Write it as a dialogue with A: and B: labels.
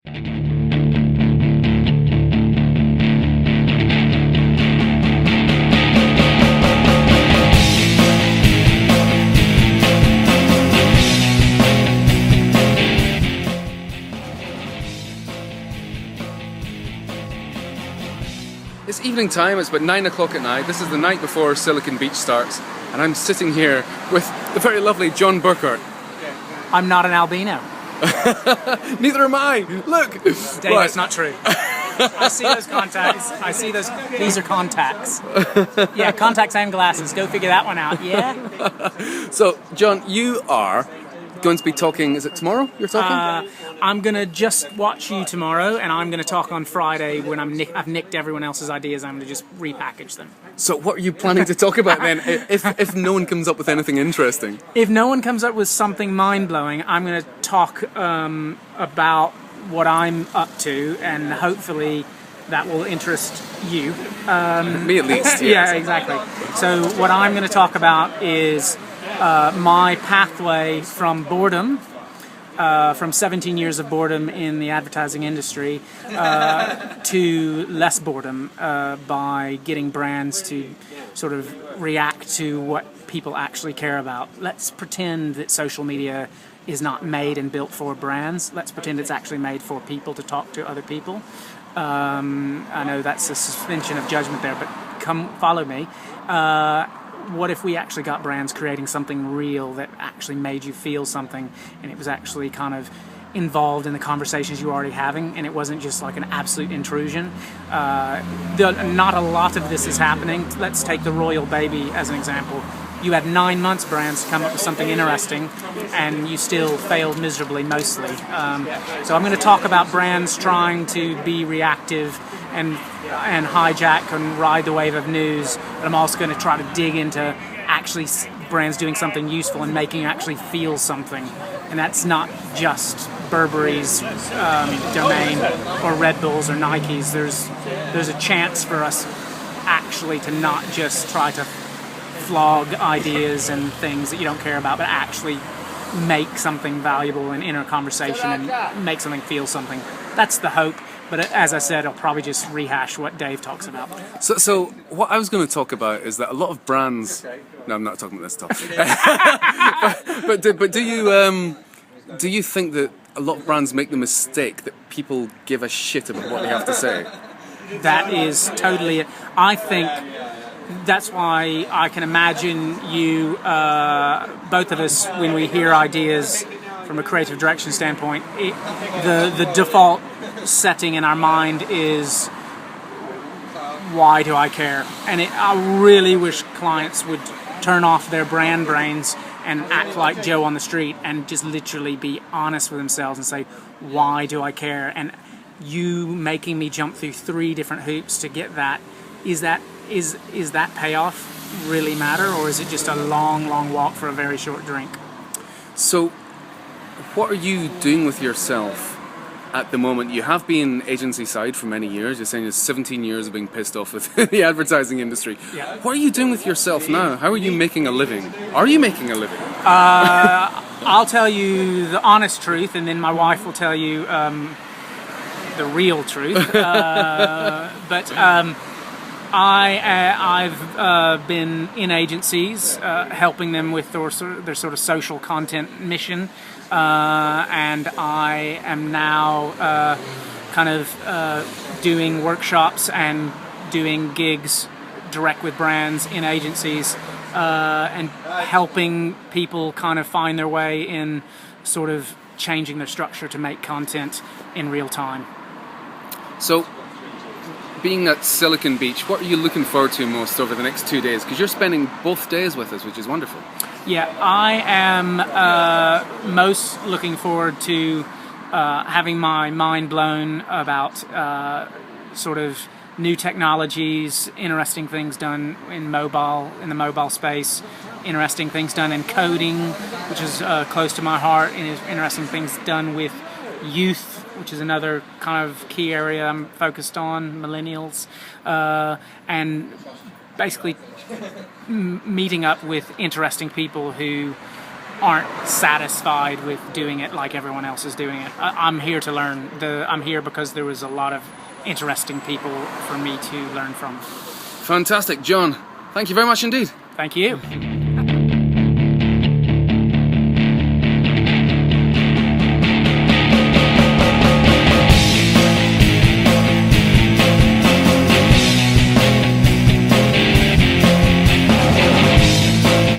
A: It's evening time, it's about 9 o'clock at night. This is the night before Silicon Beach starts, and I'm sitting here with the very lovely Jon Burkhart.
B: I'm not an albino.
A: Neither am I. Look.
B: Dave, that's not true. I see those contacts. I see those. These are contacts. Yeah, contacts and glasses. Go figure that one out. Yeah.
A: So, Jon, you are going to be talking. Is it tomorrow? You're talking.
B: I'm gonna just watch you tomorrow, and I'm gonna talk on Friday when I've nicked everyone else's ideas. I'm gonna just repackage them.
A: So, what are you planning to talk about then? If no one comes up with anything interesting.
B: If no one comes up with something mind-blowing, I'm going to talk about what I'm up to, and hopefully that will interest you.
A: Me at least, yes.
B: Yeah, exactly. So what I'm going to talk about is my pathway from boredom, from 17 years of boredom in the advertising industry to less boredom by getting brands to sort of react to what people actually care about. Let's pretend that social media is not made and built for brands. Let's pretend it's actually made for people to talk to other people. I know that's a suspension of judgment there, but come follow me. What if we actually got brands creating something real that actually made you feel something, and it was actually kind of involved in the conversations you were already having, and it wasn't just like an absolute intrusion? Not a lot of this is happening. Let's take the Royal Baby as an example. You had 9 months, brands, to come up with something interesting, and you still failed miserably, mostly. So I'm going to talk about brands trying to be reactive and hijack and ride the wave of news, but I'm also going to try to dig into actually brands doing something useful and making you actually feel something. And that's not just Burberry's domain or Red Bull's or Nike's. There's a chance for us actually to not just try to flog ideas and things that you don't care about, but actually make something valuable and enter a conversation and make something feel something. That's the hope. But as I said, I'll probably just rehash what Dave talks about.
A: So what I was going to talk about is that a lot of brands. No, I'm not talking about this stuff. but do you think that a lot of brands make the mistake that people give a shit about what they have to say?
B: That is totally it. I think that's why I can imagine you, both of us, when we hear ideas from a creative direction standpoint, the default setting in our mind is, why do I care? And I really wish clients would turn off their brand brains and act like Joe on the street and just literally be honest with themselves and say, why do I care? And you making me jump through 3 different hoops to get that, is that payoff really matter, or is it just a long walk for a very short drink? So
A: what are you doing with yourself at the moment? You have been agency side for many years. You're saying it's 17 years of being pissed off with the advertising industry.
B: Yeah.
A: What are you doing with yourself now? How are you making a living? Are you making a living?
B: I'll tell you the honest truth, and then my wife will tell you the real truth. But I've been in agencies helping them with their sort of social content mission, and I am now kind of doing workshops and doing gigs direct with brands in agencies, and helping people kind of find their way in sort of changing their structure to make content in real time.
A: So, being at Silicon Beach, what are you looking forward to most over the next 2 days? Because you're spending both days with us, which is wonderful.
B: Yeah, I am most looking forward to having my mind blown about sort of new technologies, interesting things done in the mobile space, interesting things done in coding, which is close to my heart, and interesting things done with youth, which is another kind of key area I'm focused on, millennials, and basically meeting up with interesting people who aren't satisfied with doing it like everyone else is doing it. I'm here to learn. I'm here because there was a lot of interesting people for me to learn from.
A: Fantastic, Jon. Thank you very much indeed.
B: Thank you.